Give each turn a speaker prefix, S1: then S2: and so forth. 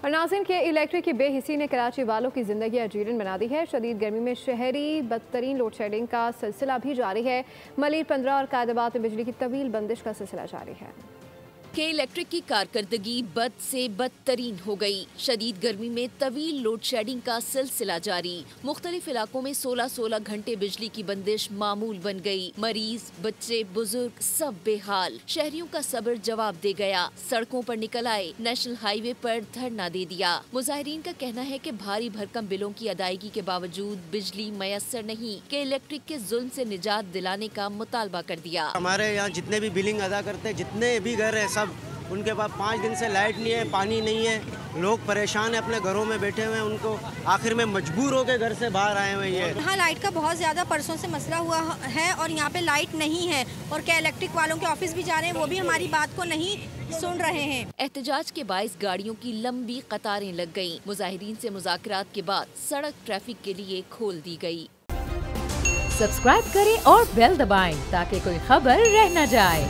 S1: اور ناظرین کے الیکٹرک کی بے حسی نے کراچی والوں کی زندگی اجیرن بنا دی ہے۔ شدید گرمی میں شہری بدترین لوڈ شیڈنگ کا سلسلہ بھی جاری ہے۔ ملیر 15 اور قائدآباد میں بجلی کی طویل بندش کا سلسلہ جاری ہے۔
S2: کہ الیکٹرک کی کارکردگی بد سے بدترین ہو گئی۔ شدید گرمی میں طویل لوڈ شیڈنگ کا سلسلہ جاری۔ مختلف علاقوں میں 16 گھنٹے بجلی کی بندش معمول بن گئی۔ مریض، بچے، بزرگ سب بے حال۔ شہریوں کا صبر جواب دے گیا۔ سڑکوں پر نکل آئے، نیشنل ہائی وے پر دھرنا دے دیا۔ مظاہرین کا کہنا ہے کہ بھاری بھرکم بلوں کی ادائیگی کے باوجود بجلی میسر نہیں، کہ الیکٹرک کے ظلم سے نجات دلانے کا مطالبہ کر دیا۔
S3: ہمارے یہاں جتنے بھی بلنگ ادا کرتے ہیں، جتنے بھی گھر ہیں، سب ان کے پاس 5 دن سے لائٹ نہیں ہے، پانی نہیں ہے، لوگ پریشان ہیں، اپنے گھروں میں بیٹھے ہوئے ہیں، ان کو آخر میں مجبور ہو کے گھر سے باہر آئے ہوئے ہیں۔
S4: یہاں لائٹ کا بہت زیادہ پرسوں سے مسئلہ ہوا ہے اور یہاں پہ لائٹ نہیں ہے، اور کیا الیکٹرک والوں کے آفس بھی جا رہے ہیں، وہ بھی ہماری بات کو نہیں سن رہے ہیں۔
S2: احتجاج کے باعث گاڑیوں کی لمبی قطاریں لگ گئیں۔ مظاہرین سے مذاکرات کے بعد سڑک ٹریفک کے لیے کھول دی گئی۔
S5: سبسکرائب کریں اور بیل دبائیں تاکہ کوئی خبر رہ نہ جائے۔